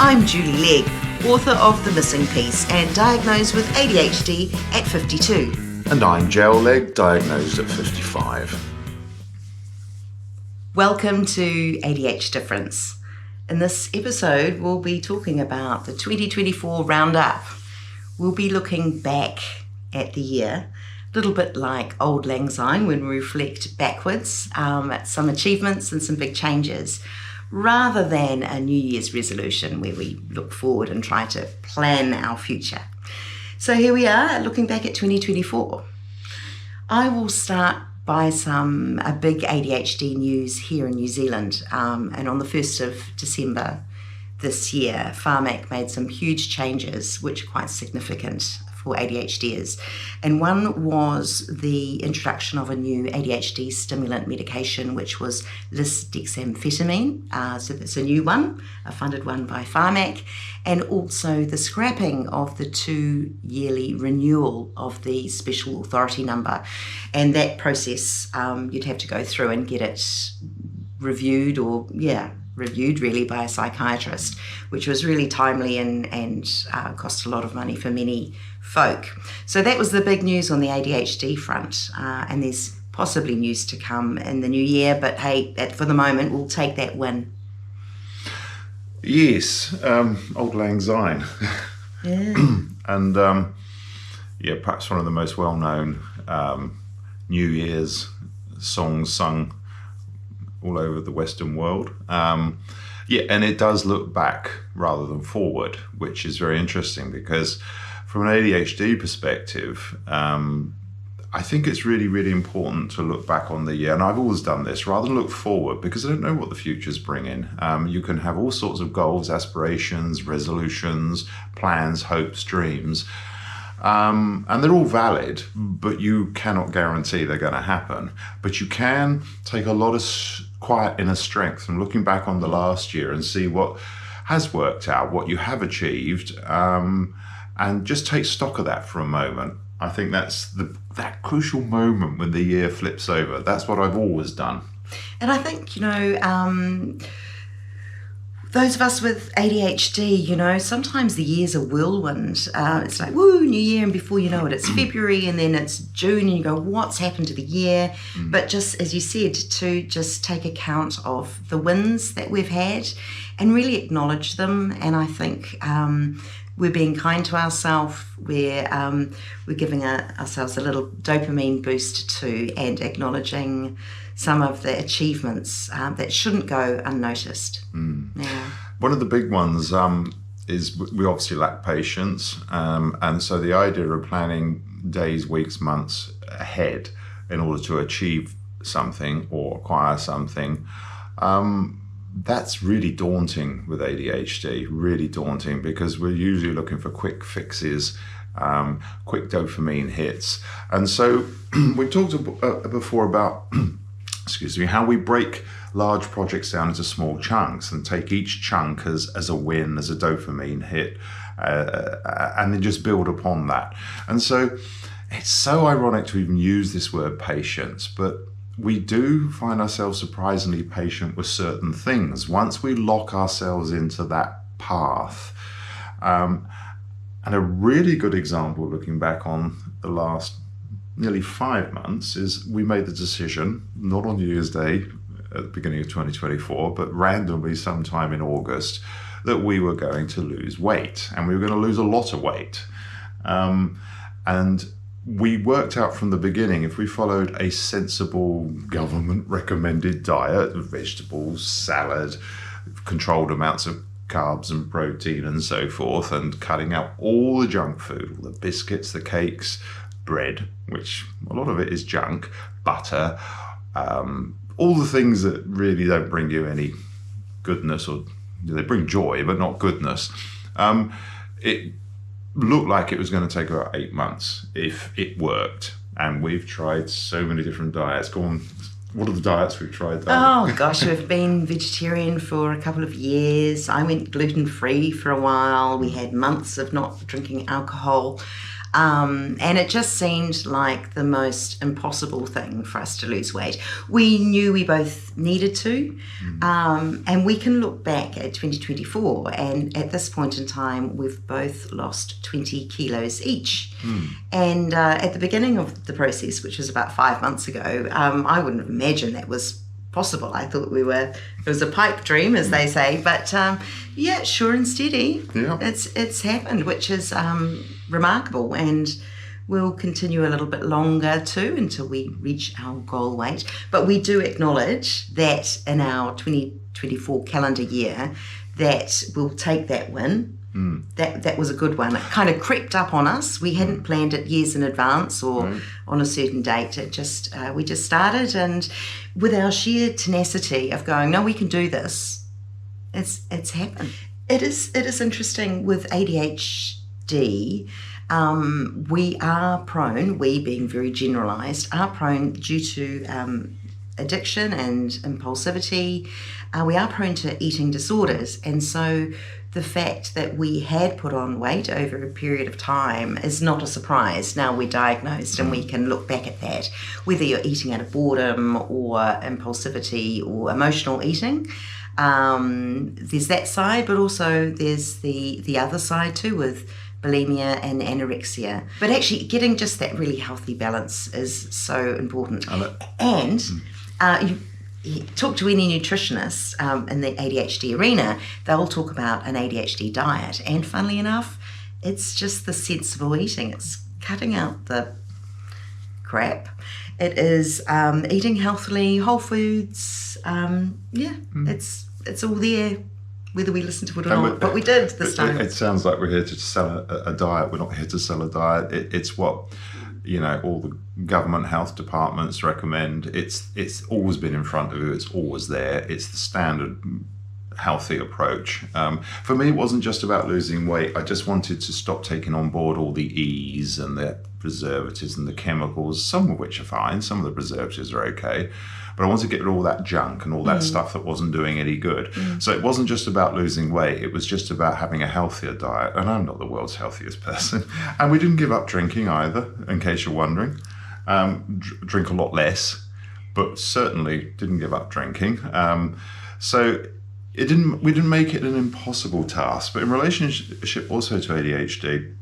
I'm Julie Legg, author of The Missing Piece and diagnosed with ADHD at 52. And I'm Gel Legg, diagnosed at 55. Welcome to ADH Difference. In this episode, we'll be talking about the 2024 Roundup. We'll be looking back at the year, a little bit like Auld Lang Syne when we reflect backwards at some achievements and some big changes, rather than a New Year's resolution where we look forward and try to plan our future. So here we are, looking back at 2024. I will start by a big ADHD news here in New Zealand. And on the 1st of December this year, Pharmac made some huge changes, which are quite significant for ADHDers. And one was the introduction of a new ADHD stimulant medication, which was lisdexamfetamine. So that's a new one, a funded one by Pharmac, and also the scrapping of the 2-yearly renewal of the special authority number. And that process, you'd have to go through and get it reviewed really by a psychiatrist, which was really timely and cost a lot of money for many folk. So that was the big news on the ADHD front, and there's possibly news to come in the new year, but hey, for the moment, we'll take that win. Yes, Auld Lang Syne. Yeah. And perhaps one of the most well-known New Year's songs sung all over the Western world. And it does look back rather than forward, which is very interesting because from an ADHD perspective, I think it's really, really important to look back on the year. And I've always done this rather than look forward because I don't know what the future's bringing. You can have all sorts of goals, aspirations, resolutions, plans, hopes, dreams. And they're all valid, but you cannot guarantee they're going to happen. But you can take a lot of quiet inner strength from looking back on the last year and see what has worked out, what you have achieved, and just take stock of that for a moment. I think that's that crucial moment when the year flips over. That's what I've always done. And I think, those of us with ADHD, sometimes the year's a whirlwind. It's like, woo, new year, and before you know it, it's February, and then it's June, and you go, what's happened to the year? But just, as you said, to just take account of the wins that we've had and really acknowledge them. And I think we're being kind to ourselves. We're giving ourselves a little dopamine boost too, and acknowledging some of the achievements that shouldn't go unnoticed. Yeah. One of the big ones is we obviously lack patience, and so the idea of planning days, weeks, months ahead in order to achieve something or acquire something, that's really daunting with ADHD, really daunting, because we're usually looking for quick fixes, quick dopamine hits. And so we talked before about how we break large projects down into small chunks and take each chunk as a win, as a dopamine hit, and then just build upon that. And so it's so ironic to even use this word patience, but we do find ourselves surprisingly patient with certain things once we lock ourselves into that path. And a really good example, looking back on the last nearly 5 months, is we made the decision, not on New Year's Day at the beginning of 2024, but randomly sometime in August, that we were going to lose weight, and we were going to lose a lot of weight. And we worked out from the beginning, if we followed a sensible government recommended diet of vegetables, salad, controlled amounts of carbs and protein and so forth, and cutting out all the junk food, all the biscuits, the cakes, bread, which a lot of it is junk, butter, all the things that really don't bring you any goodness, or they bring joy but not goodness. It looked like it was going to take about 8 months if it worked, and we've tried so many different diets. Go on, what are the diets we've tried? Oh gosh, we've been vegetarian for a couple of years. I went gluten-free for a while. We had months of not drinking alcohol. And it just seemed like the most impossible thing for us to lose weight. We knew we both needed to, and we can look back at 2024, and at this point in time, we've both lost 20 kilos each. And at the beginning of the process, which was about 5 months ago, I wouldn't have imagined that was possible. I thought it was a pipe dream, as they say, but yeah, sure and steady, it's happened, which is remarkable, and we'll continue a little bit longer too until we reach our goal weight. But we do acknowledge that in our 2024 calendar year that we'll take that win. That was a good one. It kind of crept up on us. We hadn't planned it years in advance or on a certain date. It just we just started, and with our sheer tenacity of going, no, we can do this. It's happened. It is interesting with ADHD. We are prone, we being very generalised, are prone due to addiction and impulsivity. We are prone to eating disorders, and so the fact that we had put on weight over a period of time is not a surprise. Now we're diagnosed and we can look back at that, whether you're eating out of boredom or impulsivity or emotional eating. There's that side, but also there's the other side too, with bulimia and anorexia. But actually getting just that really healthy balance is so important. And you talk to any nutritionist in the ADHD arena, they'll talk about an ADHD diet. And funnily enough, it's just the sensible eating. It's cutting out the crap. It is eating healthily, whole foods. It's all there, whether we listen to it or not. But we did this time. It sounds like we're here to sell a diet. We're not here to sell a diet. It's what all the government health departments recommend. It's always been in front of you. It's always there. It's the standard healthy approach. For me, it wasn't just about losing weight. I just wanted to stop taking on board all the E's and the preservatives and the chemicals, some of which are fine. Some of the preservatives are okay. But I wanted to get rid of all that junk and all that stuff that wasn't doing any good. So it wasn't just about losing weight. It was just about having a healthier diet. And I'm not the world's healthiest person. And we didn't give up drinking either, in case you're wondering. Drink a lot less, but certainly didn't give up drinking. So we didn't make it an impossible task. But in relationship also to ADHD,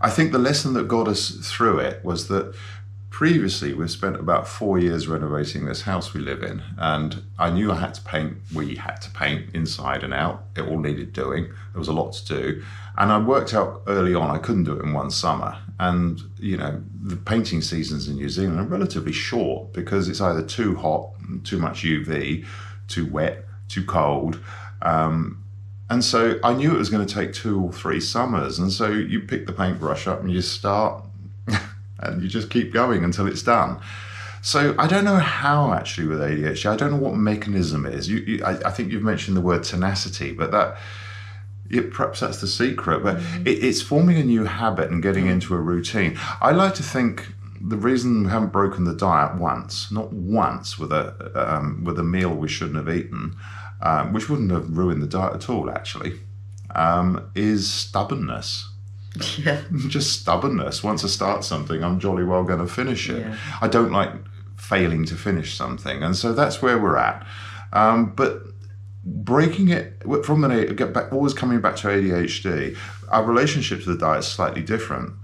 I think the lesson that got us through it was that previously, we've spent about 4 years renovating this house we live in, and I knew we had to paint inside and out. It all needed doing. There was a lot to do. And I worked out early on I couldn't do it in one summer. And, the painting seasons in New Zealand are relatively short because it's either too hot, too much UV, too wet, too cold. And so I knew it was going to take 2 or 3 summers. And so you pick the paintbrush up and you start and you just keep going until it's done. So I don't know how actually with ADHD, I don't know what mechanism it is. I think you've mentioned the word tenacity, but perhaps that's the secret. But it's forming a new habit and getting into a routine. I like to think the reason we haven't broken the diet not once with a meal we shouldn't have eaten, which wouldn't have ruined the diet at all actually, is stubbornness. Yeah. Just stubbornness. Once I start something, I'm jolly well going to finish it. Yeah. I don't like failing to finish something. And so that's where we're at. But breaking it from always coming back to ADHD, our relationship to the diet is slightly different.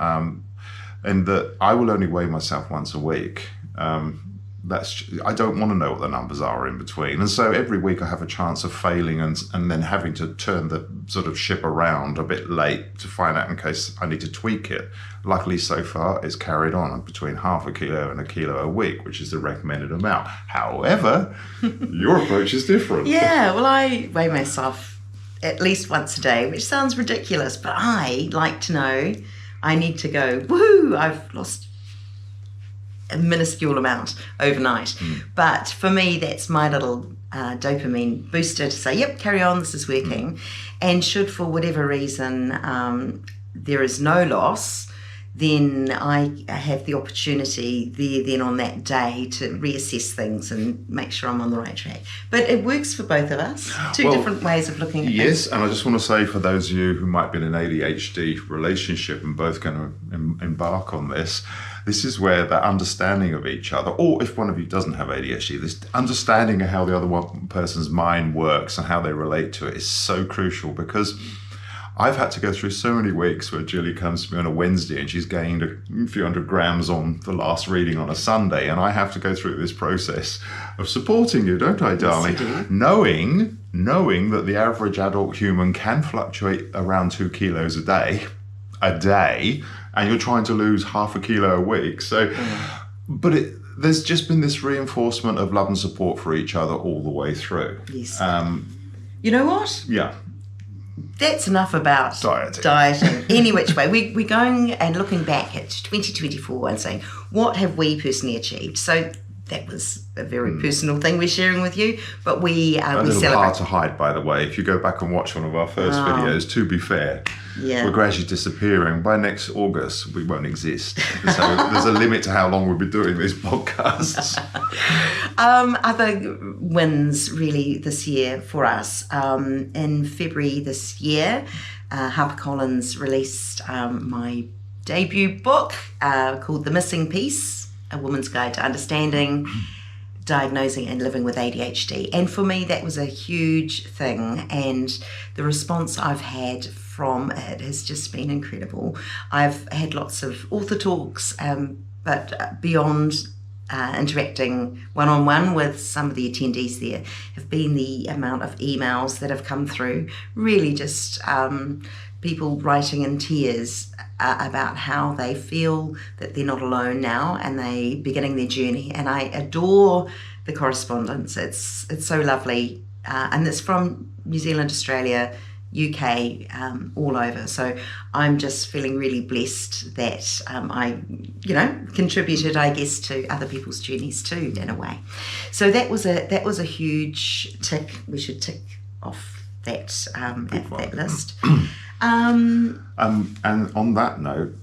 In that I will only weigh myself once a week. I don't want to know what the numbers are in between. And so every week I have a chance of failing and then having to turn the sort of ship around a bit late to find out in case I need to tweak it. Luckily so far it's carried on between 0.5 kilo and 1 kilo a week, which is the recommended amount. However, your approach is different. Yeah, well, I weigh myself at least once a day, which sounds ridiculous, but I like to know I need to go, woohoo, I've lost a minuscule amount overnight. But for me, that's my little dopamine booster to say, yep, carry on, this is working. And should for whatever reason there is no loss, then I have the opportunity there then on that day to reassess things and make sure I'm on the right track. But it works for both of us. Two different ways of looking at things. Yes, and I just want to say for those of you who might be in an ADHD relationship and both going to embark on this is where that understanding of each other, or if one of you doesn't have ADHD, this understanding of how the other one person's mind works and how they relate to it is so crucial, because I've had to go through so many weeks where Julie comes to me on a Wednesday and she's gained a few hundred grams on the last reading on a Sunday, and I have to go through this process of supporting you, don't I, darling? Yes, Knowing that the average adult human can fluctuate around 2 kilos a day, and you're trying to lose half a kilo a week. So, but there's just been this reinforcement of love and support for each other all the way through. Yes. You know what? Yeah. That's enough about dieting. Any which way. We're going and looking back at 2024 and saying, what have we personally achieved? So that was a very personal thing we're sharing with you, but we celebrate. Hard to hide, by the way. If you go back and watch one of our first videos, to be fair, we're gradually disappearing. By next August, we won't exist. So there's a limit to how long we'll be doing these podcasts. Other wins really this year for us. In February this year, HarperCollins released my debut book called The Missing Piece, A Woman's Guide to Understanding, Diagnosing and Living with ADHD. And for me, that was a huge thing. And the response I've had from it has just been incredible. I've had lots of author talks, but beyond interacting one-on-one with some of the attendees there have been the amount of emails that have come through, really just people writing in tears about how they feel that they're not alone now and they beginning their journey. And I adore the correspondence. It's so lovely, and it's from New Zealand, Australia, UK, all over. So I'm just feeling really blessed that I contributed, I guess, to other people's journeys too, in a way. So that was a huge tick. We should tick off that at that list. And on that note,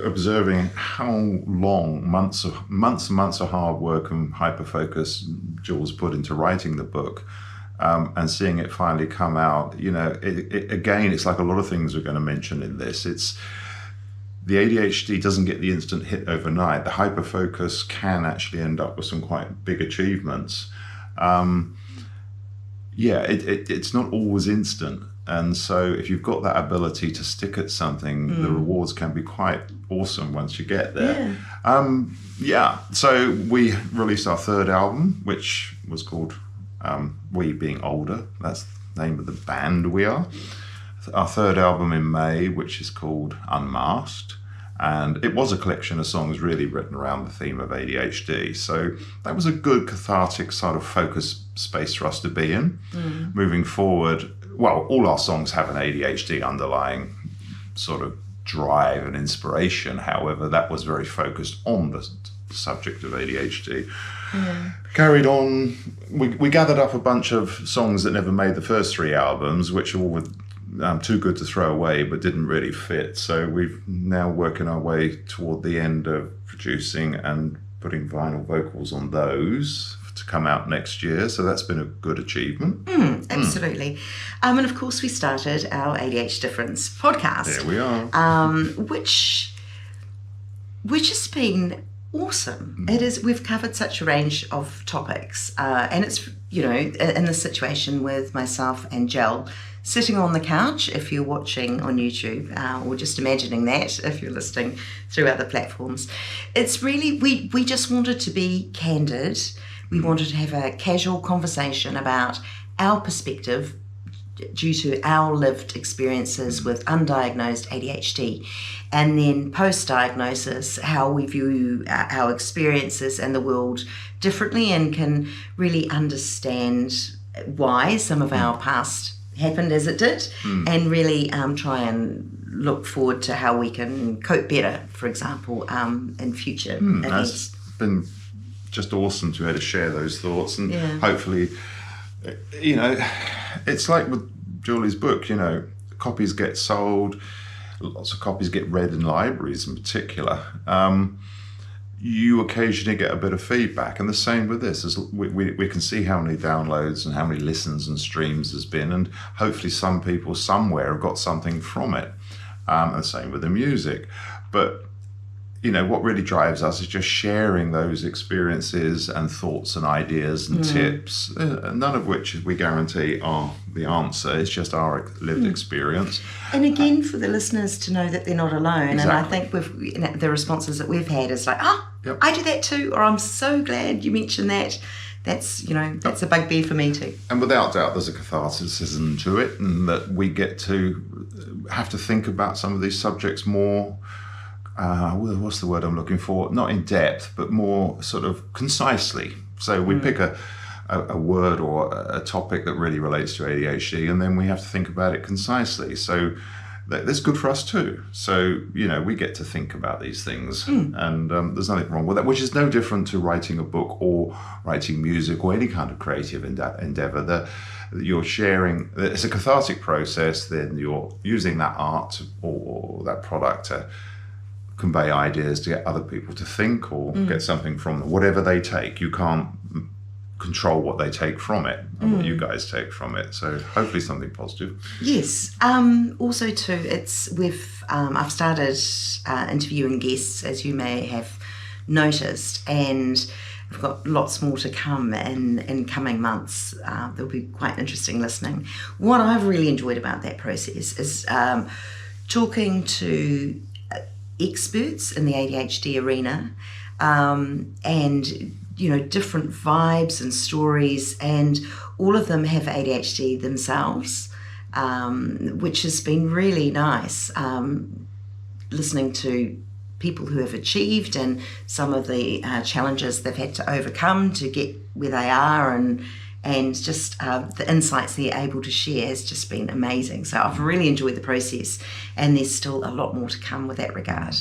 observing how long months and months of hard work and hyper focus Jules put into writing the book, and seeing it finally come out, again, it's like a lot of things we're going to mention in this. It's the ADHD doesn't get the instant hit overnight. The hyper focus can actually end up with some quite big achievements. It's not always instant. And so if you've got that ability to stick at something, the rewards can be quite awesome once you get there. So we released our third album, which was called We Being Older. That's the name of the band we are. Our third album in May, which is called Unmasked. And it was a collection of songs really written around the theme of ADHD. So that was a good cathartic sort of focus space for us to be in. Moving forward, well, all our songs have an ADHD underlying sort of drive and inspiration. However, that was very focused on the subject of ADHD. Carried on, we gathered up a bunch of songs that never made the first three albums, which all were too good to throw away but didn't really fit. So we've now working our way toward the end of producing and putting vinyl vocals on those to come out next year. So that's been a good achievement. Absolutely. And of course we started our ADH Difference podcast. There we are. Which has been awesome. It is. We've covered such a range of topics, and it's in the situation with myself and Jel sitting on the couch, if you're watching on YouTube, or just imagining that if you're listening through other platforms. It's really we just wanted to be candid. We wanted to have a casual conversation about our perspective due to our lived experiences with undiagnosed ADHD, and then post-diagnosis, how we view our experiences and the world differently and can really understand why some of our past happened as it did, and really try and look forward to how we can cope better, for example, in future events. That's been just awesome to be able to share those thoughts, and hopefully, it's like with Julie's book, copies get sold. lots of copies get read in libraries in particular, you occasionally get a bit of feedback. And the same with this, as we can see how many downloads and how many listens and streams there's been, and hopefully some people somewhere have got something from it. And the same with the music. But what really drives us is just sharing those experiences and thoughts and ideas and tips, none of which we guarantee are the answer. It's just our lived experience. And again, for the listeners to know that they're not alone. Exactly. And I think the responses that we've had is like, Yep. I do that too, or I'm so glad you mentioned that. That's, that's a bugbear for me too. And without doubt, there's a catharticism to it, and that we get to have to think about some of these subjects more, what's the word I'm looking for? Not in depth, but more sort of concisely. So we pick a word or a topic that really relates to ADHD, and then we have to think about it concisely. So that's good for us too. So, we get to think about these things, and there's nothing wrong with that, which is no different to writing a book or writing music or any kind of creative endeavor. That you're sharing, it's a cathartic process, then you're using that art or that product to convey ideas, to get other people to think or get something from them, whatever they take. You can't control what they take from it and what you guys take from it. So hopefully something positive. Yes. Also too, I've started interviewing guests, as you may have noticed, and I've got lots more to come in coming months. There'll be quite interesting listening. What I've really enjoyed about that process is talking to experts in the ADHD arena, and different vibes and stories, and all of them have ADHD themselves, which has been really nice, listening to people who have achieved and some of the challenges they've had to overcome to get where they are, and just the insights they're able to share has just been amazing. So I've really enjoyed the process, and there's still a lot more to come with that regard.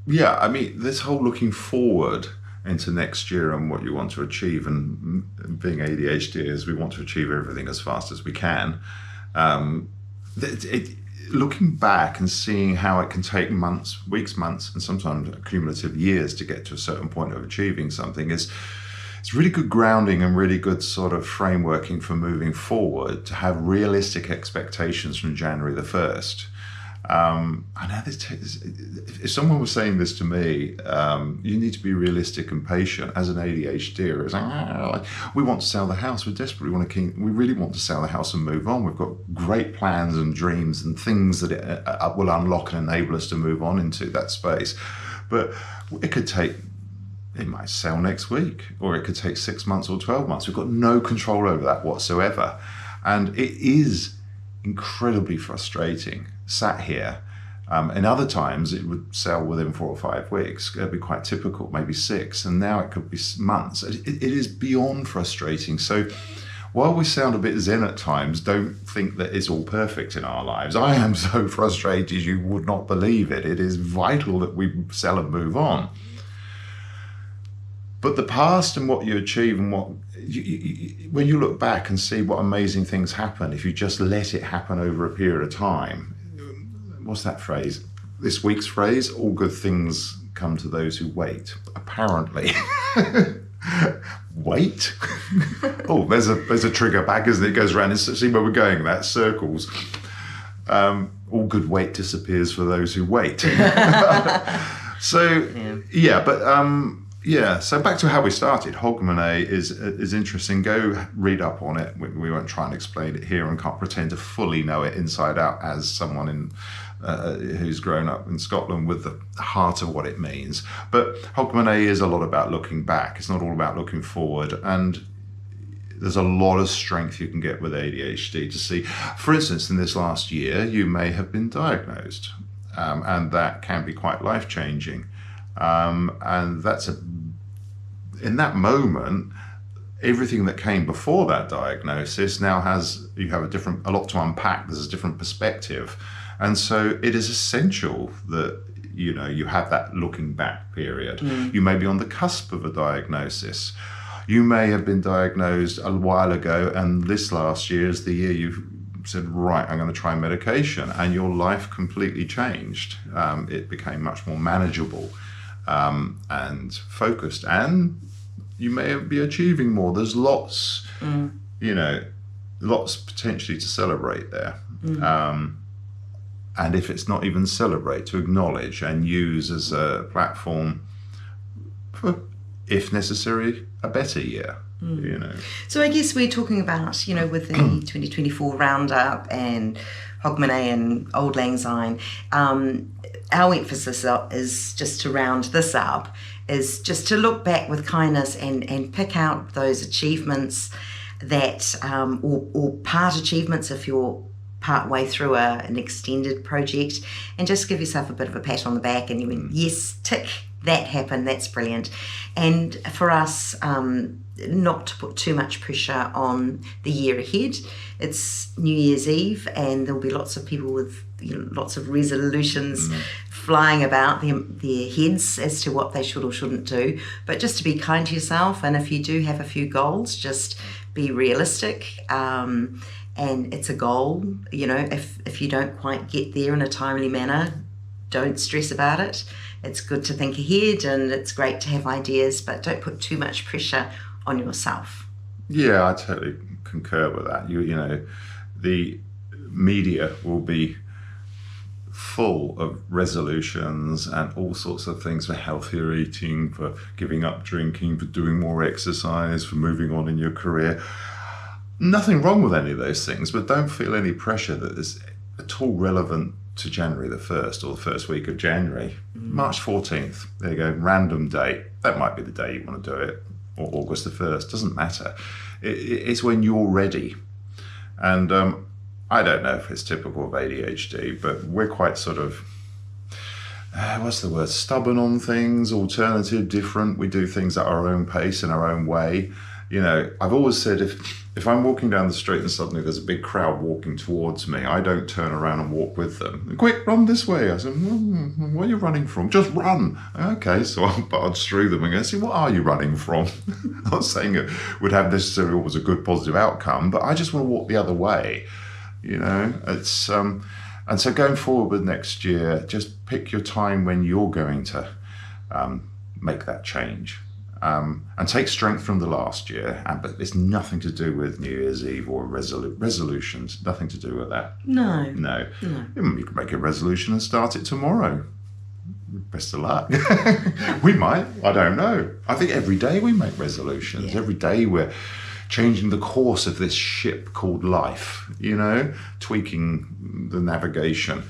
This whole looking forward into next year and what you want to achieve, and being ADHDers, we want to achieve everything as fast as we can. Looking back and seeing how it can take months, weeks, months, and sometimes cumulative years to get to a certain point of achieving something it's really good grounding and really good sort of frameworking for moving forward, to have realistic expectations from January the 1st. I know if someone was saying this to me, you need to be realistic and patient. As an ADHDer, it's like, we want to sell the house. We really want to sell the house and move on. We've got great plans and dreams and things that it will unlock and enable us to move on into that space. But it might sell next week, or it could take 6 months or 12 months. We've got no control over that whatsoever. And it is incredibly frustrating, sat here. And other times it would sell within 4 or 5 weeks. It'd be quite typical, maybe 6. And now it could be months. It is beyond frustrating. So while we sound a bit zen at times, don't think that it's all perfect in our lives. I am so frustrated you would not believe it. It is vital that we sell and move on. But the past and what you achieve and when you look back and see what amazing things happen, if you just let it happen over a period of time, what's that phrase? This week's phrase, all good things come to those who wait, apparently. Wait? Oh, there's a trigger back, isn't it? It goes around and see where we're going, that circles. All good weight disappears for those who wait. So back to how we started. Hogmanay is interesting. Go read up on it. We won't try and explain it here, and can't pretend to fully know it inside out as someone who's grown up in Scotland with the heart of what it means. But Hogmanay is a lot about looking back. It's not all about looking forward. And there's a lot of strength you can get with ADHD to see. For instance, in this last year, you may have been diagnosed, and that can be quite life-changing. And that's in that moment, everything that came before that diagnosis now you have a lot to unpack. There's a different perspective. And so it is essential that, you have that looking back period. You may be on the cusp of a diagnosis. You may have been diagnosed a while ago, and this last year is the year you've said, right, I'm going to try medication, and your life completely changed. It became much more manageable and focused, and you may be achieving more. There's lots, lots potentially to celebrate there. And if it's not even celebrate, to acknowledge and use as a platform for, if necessary, a better year. So I guess we're talking about, with the 2024 Roundup and Hogmanay and Auld Lang Syne, our emphasis is just to round this up, is just to look back with kindness and pick out those achievements that, or part achievements if you're part way through an extended project, and just give yourself a bit of a pat on the back and you went, yes, tick, that happened, that's brilliant. And for us, not to put too much pressure on the year ahead. It's New Year's Eve and there'll be lots of people with lots of resolutions flying about their heads as to what they should or shouldn't do. But just to be kind to yourself, and if you do have a few goals, just be realistic. And it's a goal, if you don't quite get there in a timely manner, don't stress about it. It's good to think ahead and it's great to have ideas, but don't put too much pressure on yourself. Yeah, I totally concur with that. The media will be full of resolutions and all sorts of things for healthier eating, for giving up drinking, for doing more exercise, for moving on in your career. Nothing wrong with any of those things, but don't feel any pressure that is at all relevant to January the 1st or the first week of January. March 14th, there you go, random date. That might be the day you want to do it, or August the 1st, doesn't matter. It's when you're ready. And I don't know if it's typical of ADHD, but we're quite sort of, stubborn on things, alternative, different. We do things at our own pace, in our own way. I've always said if I'm walking down the street and suddenly there's a big crowd walking towards me, I don't turn around and walk with them. Quick, run this way. I said, where are you running from? Just run. Okay, so I'll barge through them and go, see, what are you running from? I'm not saying it would have necessarily always a good positive outcome, but I just want to walk the other way. It's and so going forward with next year, just pick your time when you're going to make that change. And take strength from the last year, but it's nothing to do with New Year's Eve or resolutions, nothing to do with that. No. You can make a resolution and start it tomorrow. Best of luck. We might, I don't know. I think every day we make resolutions. Every day we're changing the course of this ship called life, tweaking the navigation.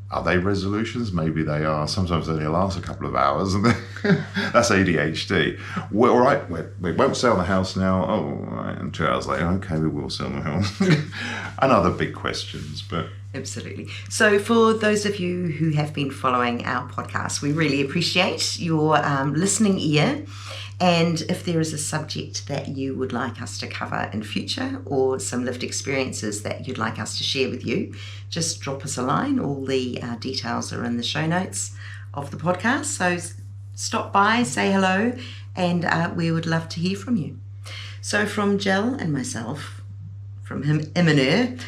Are they resolutions? Maybe they are. Sometimes they only last a couple of hours, and that's ADHD. We're all right. We won't sell the house now. Oh, right. And 2 hours later, okay, we will sell the house. And other big questions, but absolutely. So for those of you who have been following our podcast, we really appreciate your listening ear. And if there is a subject that you would like us to cover in future, or some lived experiences that you'd like us to share with you, just drop us a line. All the details are in the show notes of the podcast. So stop by, say hello, and we would love to hear from you. So from Jill and myself, from Imanur,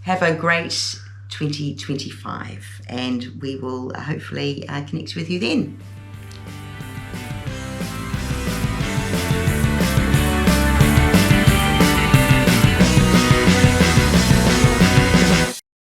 have a great 2025, and we will hopefully connect with you then.